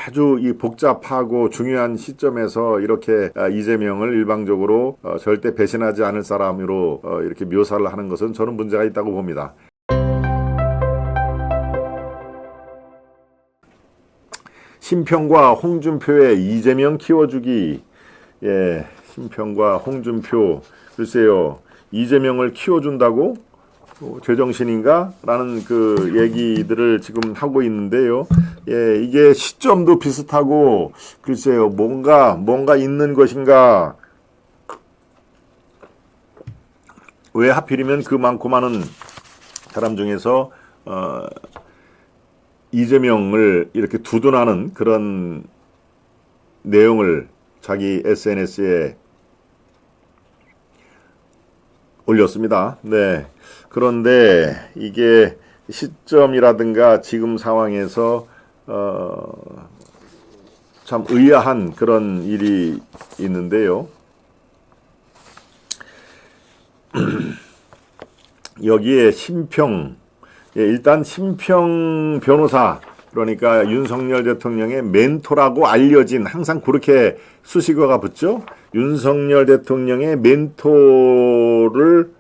아주 이 복잡하고 중요한 시점에서 이렇게 이재명을 일방적으로 절대 배신하지 않을 사람으로 이렇게 묘사를 하는 것은 저는 문제가 있다고 봅니다. 심평과 홍준표의 이재명 키워주기. 예, 심평과 홍준표. 글쎄요, 이재명을 키워준다고? 제정신인가? 라는 그 얘기들을 지금 하고 있는데요. 예, 이게 시점도 비슷하고, 글쎄요, 뭔가 있는 것인가? 왜 하필이면 그 많고 많은 사람 중에서, 이재명을 이렇게 두둔하는 그런 내용을 자기 SNS에 올렸습니다. 네. 그런데 이게 시점이라든가 지금 상황에서 참 의아한 그런 일이 있는데요. 여기에 심평, 예, 일단 심평 변호사, 그러니까 윤석열 대통령의 멘토라고 알려진, 항상 그렇게 수식어가 붙죠. 윤석열 대통령의 멘토를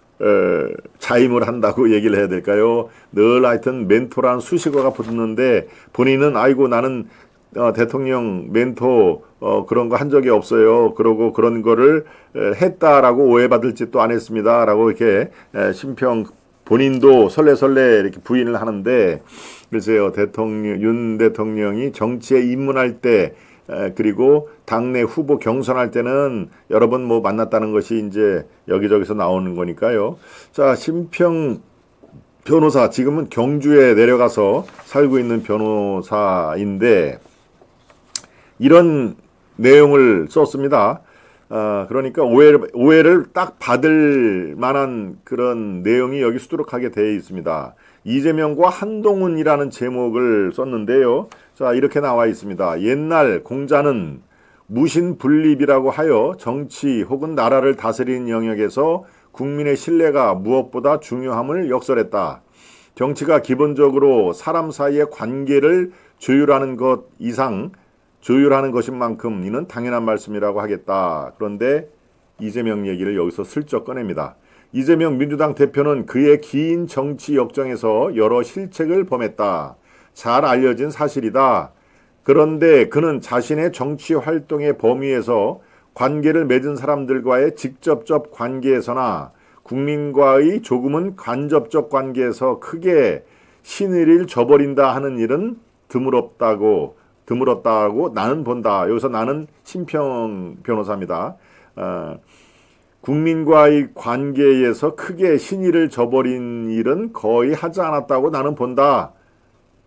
자임을 한다고 얘기를 해야 될까요? 늘 하여튼 멘토라는 수식어가 붙는데 본인은 아이고 나는 대통령 멘토 그런 거 한 적이 없어요. 그러고 그런 거를 했다라고 오해받을 짓도 안 했습니다. 라고 이렇게 심평 본인도 설레설레 이렇게 부인을 하는데, 글쎄요, 윤 대통령이 정치에 입문할 때, 그리고 당내 후보 경선할 때는 여러 번 뭐 만났다는 것이 이제 여기저기서 나오는 거니까요. 자, 심평 변호사, 지금은 경주에 내려가서 살고 있는 변호사인데, 이런 내용을 썼습니다. 그러니까 오해를 딱 받을 만한 그런 내용이 여기 수두룩하게 되어 있습니다. 이재명과 한동훈이라는 제목을 썼는데요. 자, 이렇게 나와 있습니다. 옛날 공자는 무신분립이라고 하여 정치 혹은 나라를 다스리는 영역에서 국민의 신뢰가 무엇보다 중요함을 역설했다. 정치가 기본적으로 사람 사이의 관계를 조율하는 것 이상 조율하는 것인 만큼 이는 당연한 말씀이라고 하겠다. 그런데 이재명 얘기를 여기서 슬쩍 꺼냅니다. 이재명 민주당 대표는 그의 긴 정치 역정에서 여러 실책을 범했다. 잘 알려진 사실이다. 그런데 그는 자신의 정치 활동의 범위에서 관계를 맺은 사람들과의 직접적 관계에서나 국민과의 조금은 간접적 관계에서 크게 신의를 저버린다 하는 일은 드물었다고 나는 본다. 여기서 나는 심평 변호사입니다. 국민과의 관계에서 크게 신의를 저버린 일은 거의 하지 않았다고 나는 본다.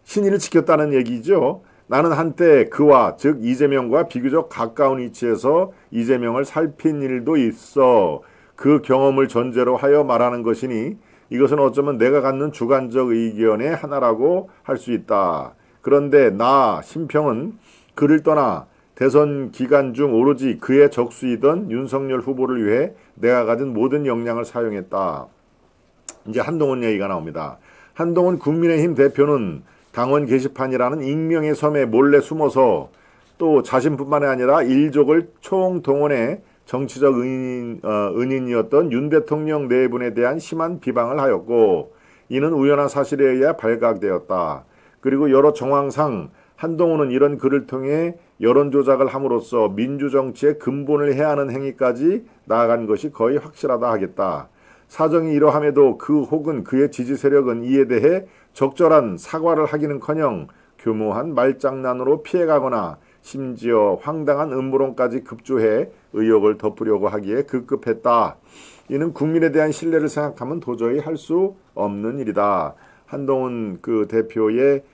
신의를 지켰다는 얘기죠. 나는 한때 그와 즉 이재명과 비교적 가까운 위치에서 이재명을 살핀 일도 있어 그 경험을 전제로 하여 말하는 것이니 이것은 어쩌면 내가 갖는 주관적 의견의 하나라고 할 수 있다. 그런데 나 심평은 그를 떠나 대선 기간 중 오로지 그의 적수이던 윤석열 후보를 위해 내가 가진 모든 역량을 사용했다. 이제 한동훈 얘기가 나옵니다. 한동훈 국민의힘 대표는 당원 게시판이라는 익명의 섬에 몰래 숨어서 또 자신뿐만 아니라 일족을 총동원해 정치적 은인이었던 윤 대통령 내분에 대한 심한 비방을 하였고 이는 우연한 사실에 의해 발각되었다. 그리고 여러 정황상 한동훈은 이런 글을 통해 여론조작을 함으로써 민주정치의 근본을 해하는 행위까지 나아간 것이 거의 확실하다 하겠다. 사정이 이러함에도 그 혹은 그의 지지 세력은 이에 대해 적절한 사과를 하기는커녕 교묘한 말장난으로 피해가거나 심지어 황당한 음모론까지 급조해 의혹을 덮으려고 하기에 급급했다. 이는 국민에 대한 신뢰를 생각하면 도저히 할 수 없는 일이다. 한동훈 그 대표의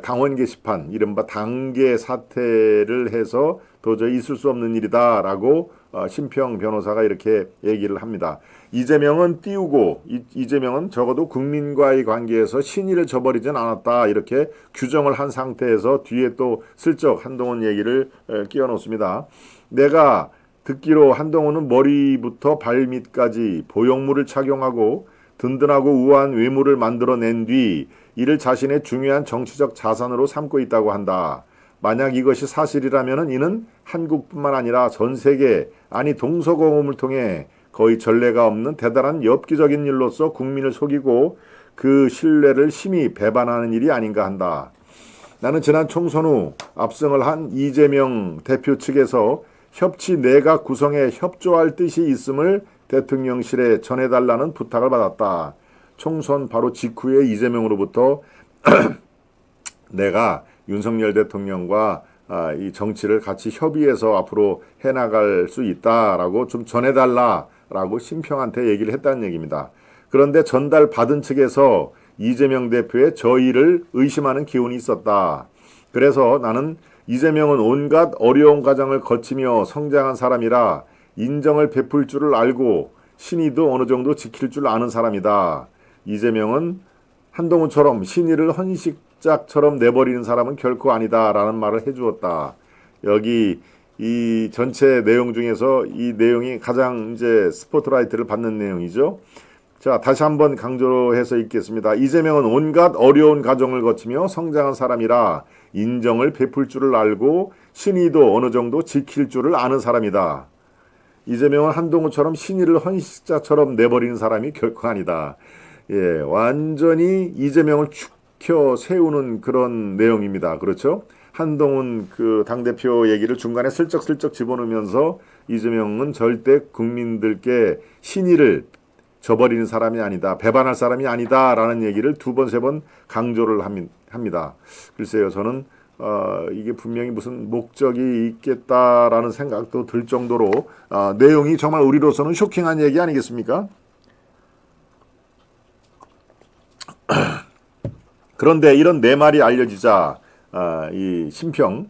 당원 게시판, 이른바 당계 사퇴를 해서 도저히 있을 수 없는 일이다 라고 심평 변호사가 이렇게 얘기를 합니다. 이재명은 띄우고 이재명은 적어도 국민과의 관계에서 신의를 저버리진 않았다 이렇게 규정을 한 상태에서 뒤에 또 슬쩍 한동훈 얘기를 끼워 넣습니다. 내가 듣기로 한동훈은 머리부터 발밑까지 보형물을 착용하고 든든하고 우아한 외모를 만들어낸 뒤 이를 자신의 중요한 정치적 자산으로 삼고 있다고 한다. 만약 이것이 사실이라면 이는 한국뿐만 아니라 전 세계, 아니 동서고금을 통해 거의 전례가 없는 대단한 엽기적인 일로서 국민을 속이고 그 신뢰를 심히 배반하는 일이 아닌가 한다. 나는 지난 총선 후 압승을 한 이재명 대표 측에서 협치 내각 구성에 협조할 뜻이 있음을 대통령실에 전해달라는 부탁을 받았다. 총선 바로 직후에 이재명으로부터 내가 윤석열 대통령과 이 정치를 같이 협의해서 앞으로 해나갈 수 있다라고 좀 전해달라라고 심평한테 얘기를 했다는 얘기입니다. 그런데 전달받은 측에서 이재명 대표의 저의를 의심하는 기운이 있었다. 그래서 나는 이재명은 온갖 어려운 과정을 거치며 성장한 사람이라 인정을 베풀 줄을 알고 신의도 어느 정도 지킬 줄 아는 사람이다. 이재명은 한동훈처럼 신의를 헌식짝처럼 내버리는 사람은 결코 아니다라는 말을 해주었다. 여기 이 전체 내용 중에서 이 내용이 가장 이제 스포트라이트를 받는 내용이죠. 자, 다시 한번 강조해서 읽겠습니다. 이재명은 온갖 어려운 과정을 거치며 성장한 사람이라 인정을 베풀 줄을 알고 신의도 어느 정도 지킬 줄을 아는 사람이다. 이재명은 한동훈처럼 신의를 헌식자처럼 내버리는 사람이 결코 아니다. 예, 완전히 이재명을 축혀 세우는 그런 내용입니다. 그렇죠? 한동훈 그 당대표 얘기를 중간에 슬쩍슬쩍 집어넣으면서 이재명은 절대 국민들께 신의를 저버리는 사람이 아니다. 배반할 사람이 아니다라는 얘기를 두 번, 세 번 강조를 합니다. 글쎄요. 저는 이게 분명히 무슨 목적이 있겠다라는 생각도 들 정도로 내용이 정말 우리로서는 쇼킹한 얘기 아니겠습니까? 그런데 이런 내 말이 알려지자 이 심평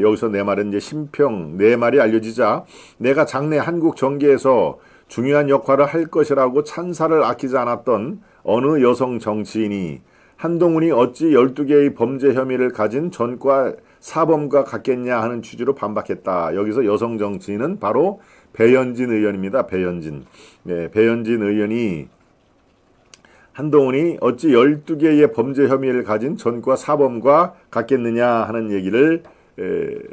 여기서 내 말은 이제 심평 내 말이 알려지자 내가 장래 한국 정계에서 중요한 역할을 할 것이라고 찬사를 아끼지 않았던 어느 여성 정치인이 한동훈이 어찌 12개의 범죄 혐의를 가진 전과 사범과 같겠냐 하는 취지로 반박했다. 여기서 여성 정치인은 바로 배현진 의원입니다. 배현진. 네, 배현진 의원이 한동훈이 어찌 12개의 범죄 혐의를 가진 전과 사범과 같겠느냐 하는 얘기를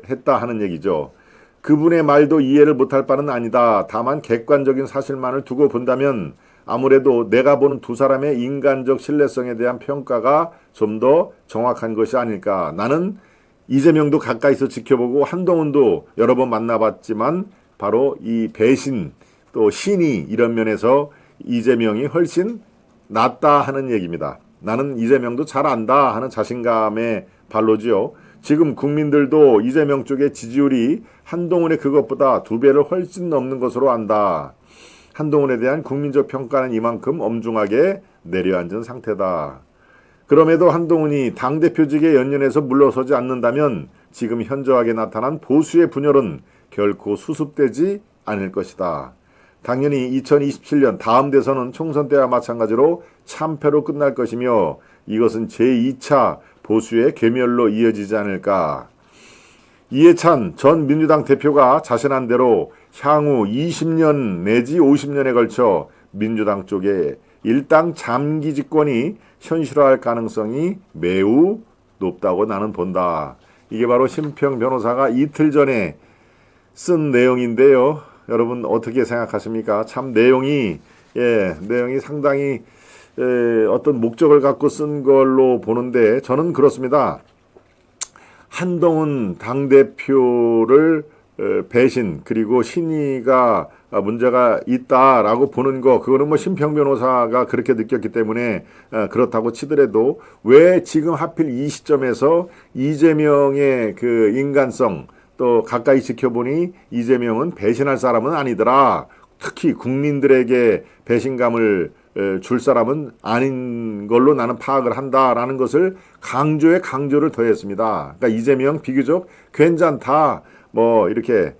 했다 하는 얘기죠. 그분의 말도 이해를 못할 바는 아니다. 다만 객관적인 사실만을 두고 본다면 아무래도 내가 보는 두 사람의 인간적 신뢰성에 대한 평가가 좀 더 정확한 것이 아닐까. 나는 이재명도 가까이서 지켜보고 한동훈도 여러 번 만나봤지만 바로 이 배신 또 신의 이런 면에서 이재명이 훨씬 낫다 하는 얘기입니다. 나는 이재명도 잘 안다 하는 자신감의 발로지요. 지금 국민들도 이재명 쪽의 지지율이 한동훈의 그것보다 2배를 훨씬 넘는 것으로 안다. 한동훈에 대한 국민적 평가는 이만큼 엄중하게 내려앉은 상태다. 그럼에도 한동훈이 당대표직에 연연해서 물러서지 않는다면 지금 현저하게 나타난 보수의 분열은 결코 수습되지 않을 것이다. 당연히 2027년 다음 대선은 총선 때와 마찬가지로 참패로 끝날 것이며 이것은 제2차 보수의 괴멸로 이어지지 않을까. 이해찬 전 민주당 대표가 자신한 대로 향후 20년 내지 50년에 걸쳐 민주당 쪽에 일당 장기 집권이 현실화할 가능성이 매우 높다고 나는 본다. 이게 바로 심평 변호사가 이틀 전에 쓴 내용인데요. 여러분 어떻게 생각하십니까? 참 내용이 상당히 어떤 목적을 갖고 쓴 걸로 보는데 저는 그렇습니다. 한동훈 당대표를 배신 그리고 신의가 문제가 있다라고 보는 거 그거는 뭐 심평 변호사가 그렇게 느꼈기 때문에 그렇다고 치더라도 왜 지금 하필 이 시점에서 이재명의 그 인간성 또 가까이 지켜보니 이재명은 배신할 사람은 아니더라. 특히 국민들에게 배신감을 줄 사람은 아닌 걸로 나는 파악을 한다라는 것을 강조에 강조를 더했습니다. 그러니까 이재명 비교적 괜찮다. 뭐 이렇게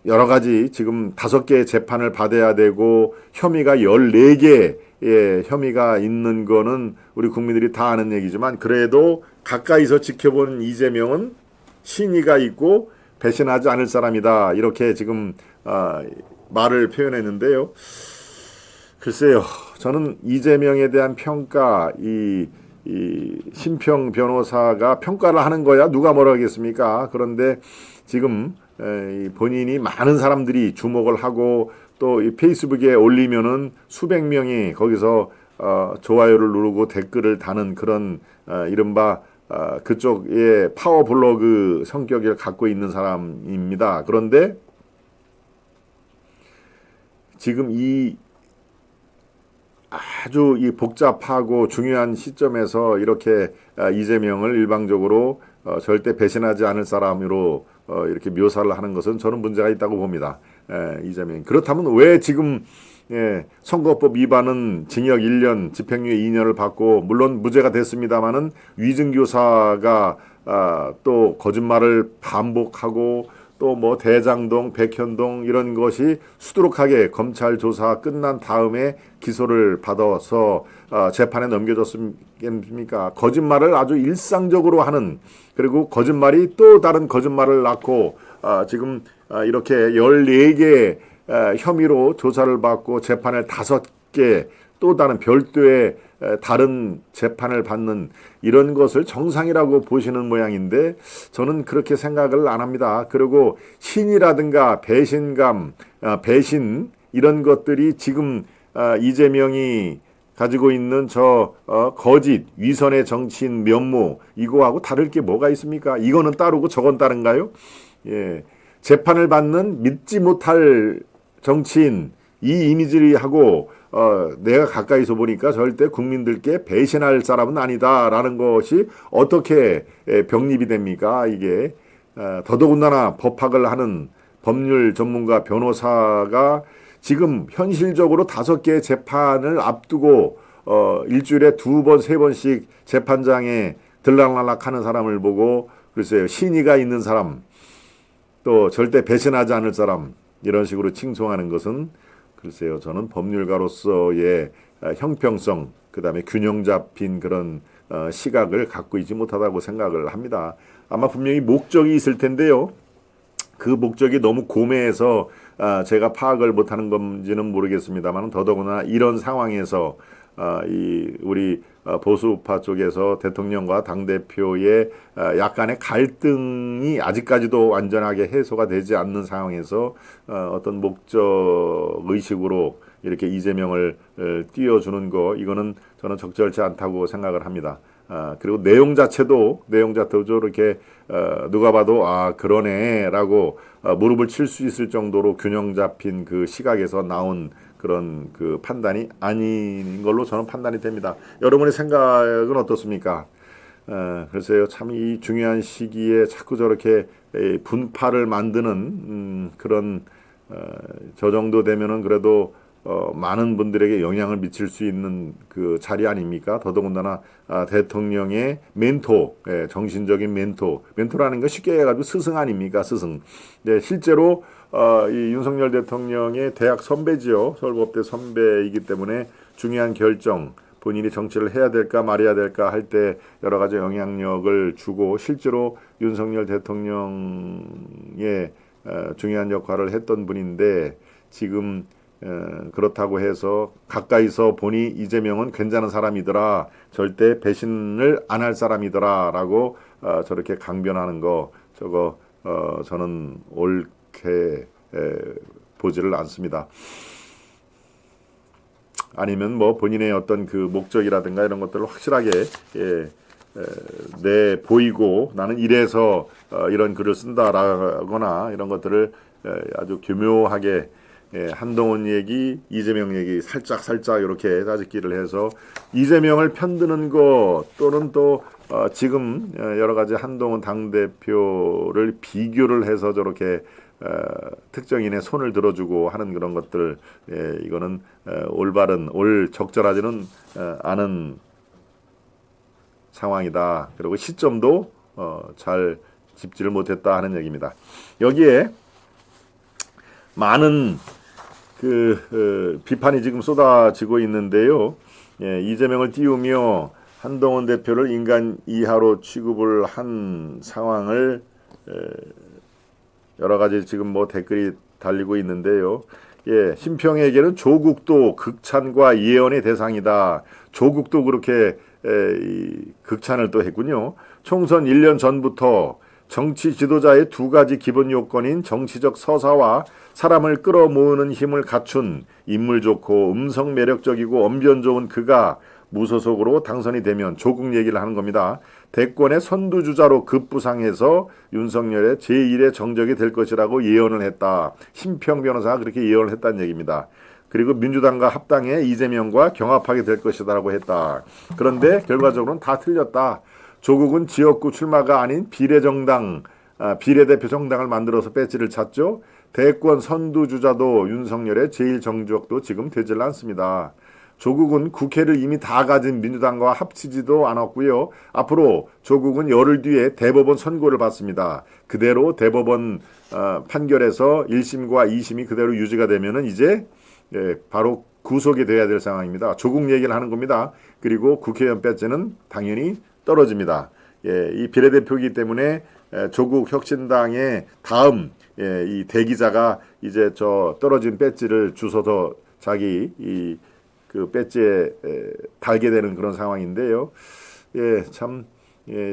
여러 가지 지금 5개의 재판을 받아야 되고 혐의가 14개의 혐의가 있는 거는 우리 국민들이 다 아는 얘기지만 그래도 가까이서 지켜보는 이재명은 신의가 있고 배신하지 않을 사람이다. 이렇게 지금 말을 표현했는데요. 글쎄요. 저는 이재명에 대한 평가, 이 이 심평 변호사가 평가를 하는 거야 누가 뭐라 하겠습니까? 그런데 지금 이 본인이 많은 사람들이 주목을 하고 또 이 페이스북에 올리면은 수백 명이 거기서 좋아요를 누르고 댓글을 다는 그런 이른바 그쪽의 파워블로그 성격을 갖고 있는 사람입니다. 그런데 지금 이 아주 이 복잡하고 중요한 시점에서 이렇게 이재명을 일방적으로 절대 배신하지 않을 사람으로 이렇게 묘사를 하는 것은 저는 문제가 있다고 봅니다. 이재명. 그렇다면 왜 지금 선거법 위반은 징역 1년, 집행유예 2년을 받고 물론 무죄가 됐습니다마는 위증교사가 또 거짓말을 반복하고 또 뭐 대장동, 백현동 이런 것이 수두룩하게 검찰 조사 끝난 다음에 기소를 받아서 재판에 넘겨졌습니까? 거짓말을 아주 일상적으로 하는 그리고 거짓말이 또 다른 거짓말을 낳고 지금 이렇게 14개 혐의로 조사를 받고 재판을 5개 또 다른 별도의 다른 재판을 받는 이런 것을 정상이라고 보시는 모양인데 저는 그렇게 생각을 안 합니다. 그리고 신이라든가 배신감, 배신 이런 것들이 지금 이재명이 가지고 있는 저 거짓, 위선의 정치인 면모 이거하고 다를 게 뭐가 있습니까? 이거는 따르고 저건 다른가요? 예, 재판을 받는 믿지 못할 정치인 이 이미지하고 내가 가까이서 보니까 절대 국민들께 배신할 사람은 아니다라는 것이 어떻게 병립이 됩니까? 이게 더더군다나 법학을 하는 법률 전문가 변호사가 지금 현실적으로 5개의 재판을 앞두고 일주일에 2번, 3번씩 재판장에 들락날락하는 사람을 보고 글쎄요 신의가 있는 사람 또 절대 배신하지 않을 사람 이런 식으로 칭송하는 것은 글쎄요 저는 법률가로서의 형평성 그다음에 균형 잡힌 그런 시각을 갖고 있지 못하다고 생각을 합니다. 아마 분명히 목적이 있을 텐데요. 그 목적이 너무 고매해서 제가 파악을 못하는 건지는 모르겠습니다만 더더구나 이런 상황에서 이 우리 보수파 쪽에서 대통령과 당대표의 약간의 갈등이 아직까지도 완전하게 해소가 되지 않는 상황에서 어떤 목적 의식으로 이렇게 이재명을 띄워주는 거 이거는 저는 적절치 않다고 생각을 합니다. 그리고 내용 자체도 이렇게 누가 봐도 그러네라고 무릎을 칠 수 있을 정도로 균형 잡힌 그 시각에서 나온 그런 그 판단이 아닌 걸로 저는 판단이 됩니다. 여러분의 생각은 어떻습니까? 글쎄요, 참 이 중요한 시기에 자꾸 저렇게 분파를 만드는 그런 저 정도 되면은 그래도 많은 분들에게 영향을 미칠 수 있는 그 자리 아닙니까? 더더군다나 대통령의 멘토, 정신적인 멘토라는 거 쉽게 해가지고 스승 아닙니까? 스승. 네, 실제로 이 윤석열 대통령의 대학 선배지요. 서울법대 선배이기 때문에 중요한 결정, 본인이 정치를 해야 될까 말해야 될까 할 때 여러 가지 영향력을 주고 실제로 윤석열 대통령의 중요한 역할을 했던 분인데 지금 그렇다고 해서 가까이서 보니 이재명은 괜찮은 사람이더라 절대 배신을 안 할 사람이더라 라고 저렇게 강변하는 거 저거 저는 옳게 보지를 않습니다. 아니면 뭐 본인의 어떤 그 목적이라든가 이런 것들을 확실하게 내 보이고 나는 이래서 이런 글을 쓴다라거나 이런 것들을 아주 교묘하게 한동훈 얘기, 이재명 얘기 살짝 이렇게 따짓기를 해서 이재명을 편드는 거 또는 또 지금 여러 가지 한동훈 당대표를 비교를 해서 저렇게 특정인의 손을 들어주고 하는 그런 것들 이거는 올바른 적절하지는 않은 상황이다. 그리고 시점도 잘 짚지를 못했다 하는 얘기입니다. 여기에 많은 비판이 지금 쏟아지고 있는데요. 이재명을 띄우며 한동훈 대표를 인간 이하로 취급을 한 상황을 여러 가지 지금 뭐 댓글이 달리고 있는데요. 심평에게는 조국도 극찬과 예언의 대상이다. 조국도 그렇게 이 극찬을 또 했군요. 총선 1년 전부터 정치 지도자의 두 가지 기본 요건인 정치적 서사와 사람을 끌어모으는 힘을 갖춘 인물 좋고 음성 매력적이고 언변 좋은 그가 무소속으로 당선이 되면 조국 얘기를 하는 겁니다. 대권의 선두주자로 급부상해서 윤석열의 제1의 정적이 될 것이라고 예언을 했다. 심평 변호사가 그렇게 예언을 했다는 얘기입니다. 그리고 민주당과 합당해 이재명과 경합하게 될 것이다라고 했다. 그런데 결과적으로는 다 틀렸다. 조국은 지역구 출마가 아닌 비례정당, 비례대표 정당을 만들어서 배지를 찼죠. 대권 선두주자도 윤석열의 제1정적도 지금 되질 않습니다. 조국은 국회를 이미 다 가진 민주당과 합치지도 않았고요. 앞으로 조국은 열흘 뒤에 대법원 선고를 받습니다. 그대로 대법원 판결에서 1심과 2심이 그대로 유지가 되면은 이제 바로 구속이 돼야 될 상황입니다. 조국 얘기를 하는 겁니다. 그리고 국회의원 배지는 당연히 떨어집니다. 이 비례대표이기 때문에 조국 혁신당의 다음 이 대기자가 이제 저 떨어진 배지를 주워서 자기 그 배지에 달게 되는 그런 상황인데요. 참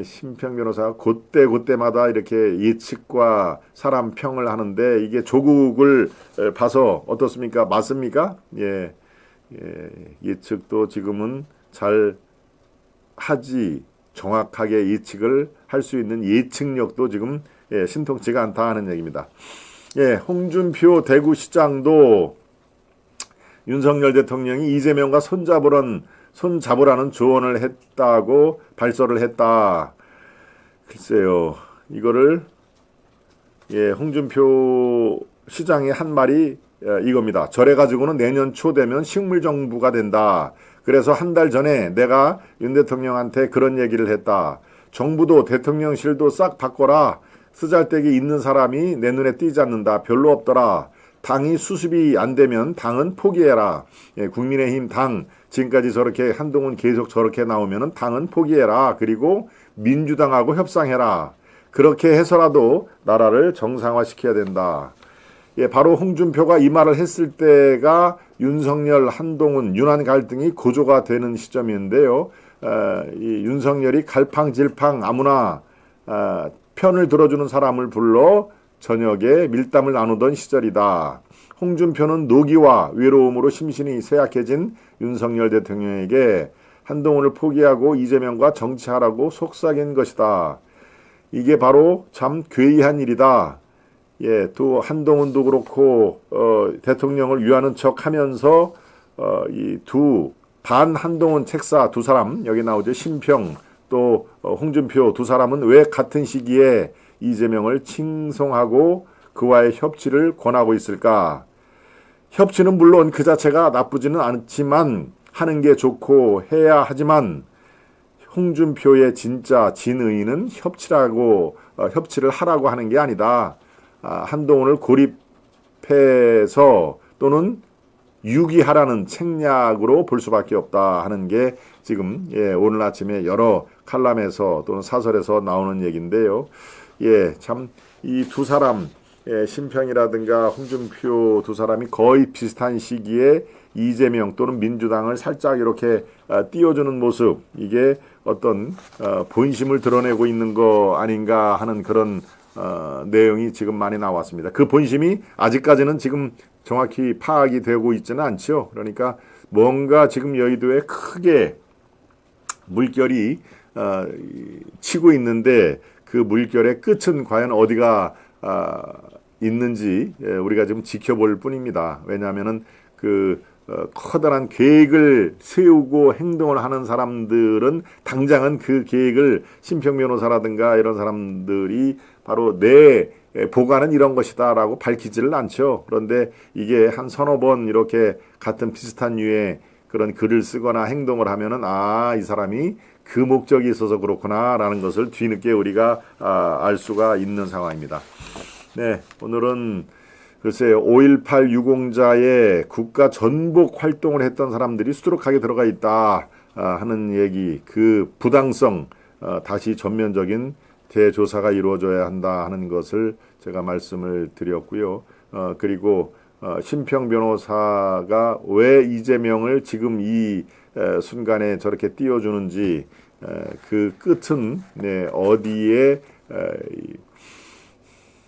심평 변호사 그때마다 이렇게 예측과 사람 평을 하는데 이게 조국을 봐서 어떻습니까? 맞습니까? 예측도 지금은 잘 하지 정확하게 예측을 할 수 있는 예측력도 지금 신통치가 않다 하는 얘기입니다. 홍준표 대구시장도 윤석열 대통령이 이재명과 손잡으라는 조언을 했다고 발설을 했다. 글쎄요, 이거를 홍준표 시장의 한 말이 이겁니다. 저래가지고는 내년 초 되면 식물정부가 된다. 그래서 한 달 전에 내가 윤 대통령한테 그런 얘기를 했다. 정부도 대통령실도 싹 바꿔라. 쓰잘데기 있는 사람이 내 눈에 띄지 않는다. 별로 없더라. 당이 수습이 안 되면 당은 포기해라. 국민의힘 당 지금까지 저렇게 한동훈 계속 저렇게 나오면은 당은 포기해라. 그리고 민주당하고 협상해라. 그렇게 해서라도 나라를 정상화시켜야 된다. 바로 홍준표가 이 말을 했을 때가 윤석열, 한동훈, 윤한 갈등이 고조가 되는 시점인데요. 이 윤석열이 갈팡질팡 아무나 편을 들어주는 사람을 불러 저녁에 밀담을 나누던 시절이다. 홍준표는 노기와 외로움으로 심신이 쇠약해진 윤석열 대통령에게 한동훈을 포기하고 이재명과 정치하라고 속삭인 것이다. 이게 바로 참 괴이한 일이다. 또 한동훈도 그렇고 대통령을 위하는 척하면서 이 두 반 한동훈 책사 두 사람 여기 나오죠. 심평 또 홍준표 두 사람은 왜 같은 시기에 이재명을 칭송하고 그와의 협치를 권하고 있을까? 협치는 물론 그 자체가 나쁘지는 않지만 하는 게 좋고 해야 하지만 홍준표의 진짜 진의는 협치를 하라고 하는 게 아니다. 한동훈을 고립해서 또는 유기하라는 책략으로 볼 수밖에 없다 하는 게 지금 오늘 아침에 여러 칼럼에서 또는 사설에서 나오는 얘기인데요. 참 이 두 사람 심평이라든가 홍준표 두 사람이 거의 비슷한 시기에 이재명 또는 민주당을 살짝 이렇게 띄워주는 모습, 이게 어떤 본심을 드러내고 있는 거 아닌가 하는 그런 내용이 지금 많이 나왔습니다. 그 본심이 아직까지는 지금 정확히 파악이 되고 있지는 않죠. 그러니까 뭔가 지금 여의도에 크게 물결이 치고 있는데 그 물결의 끝은 과연 어디가 있는지 우리가 지금 지켜볼 뿐입니다. 왜냐하면은 그 커다란 계획을 세우고 행동을 하는 사람들은 당장은 그 계획을 심평 변호사라든가 이런 사람들이 바로 내 보관은 이런 것이다 라고 밝히지를 않죠. 그런데 이게 한 서너 번 이렇게 같은 비슷한 류의 그런 글을 쓰거나 행동을 하면은 이 사람이 그 목적이 있어서 그렇구나 라는 것을 뒤늦게 우리가 알 수가 있는 상황입니다. 오늘은 글쎄요, 5.18 유공자의 국가 전복 활동을 했던 사람들이 수두룩하게 들어가 있다 하는 얘기, 그 부당성 다시 전면적인 대조사가 이루어져야 한다 하는 것을 제가 말씀을 드렸고요. 그리고 심평 변호사가 왜 이재명을 지금 이 순간에 저렇게 띄워주는지 그 끝은 어디에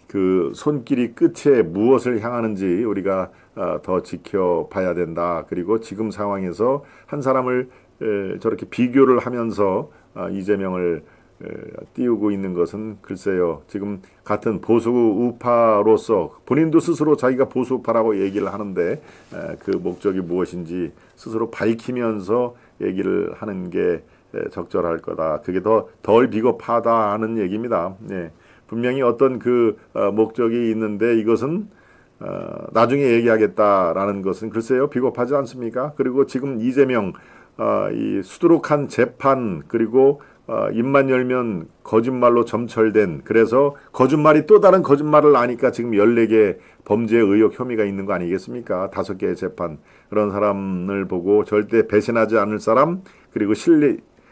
그 손길이 끝에 무엇을 향하는지 우리가 더 지켜봐야 된다. 그리고 지금 상황에서 한 사람을 저렇게 비교를 하면서 이재명을 띄우고 있는 것은 글쎄요. 지금 같은 보수 우파로서 본인도 스스로 자기가 보수 우파라고 얘기를 하는데 그 목적이 무엇인지 스스로 밝히면서 얘기를 하는 게 적절할 거다. 그게 덜 비겁하다 하는 얘기입니다. 네. 분명히 어떤 그 목적이 있는데 이것은 나중에 얘기하겠다라는 것은 글쎄요. 비겁하지 않습니까? 그리고 지금 이재명 이 수두룩한 재판 그리고 입만 열면 거짓말로 점철된 그래서 거짓말이 또 다른 거짓말을 아니까 지금 14개 범죄 의혹 혐의가 있는 거 아니겠습니까? 5개의 재판 그런 사람을 보고 절대 배신하지 않을 사람 그리고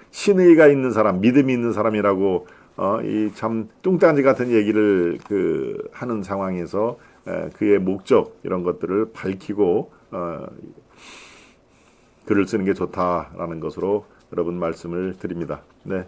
신의가 있는 사람 믿음이 있는 사람이라고 이 참 뚱딴지 같은 얘기를 하는 상황에서 그의 목적 이런 것들을 밝히고 글을 쓰는 게 좋다라는 것으로 여러분 말씀을 드립니다. 네.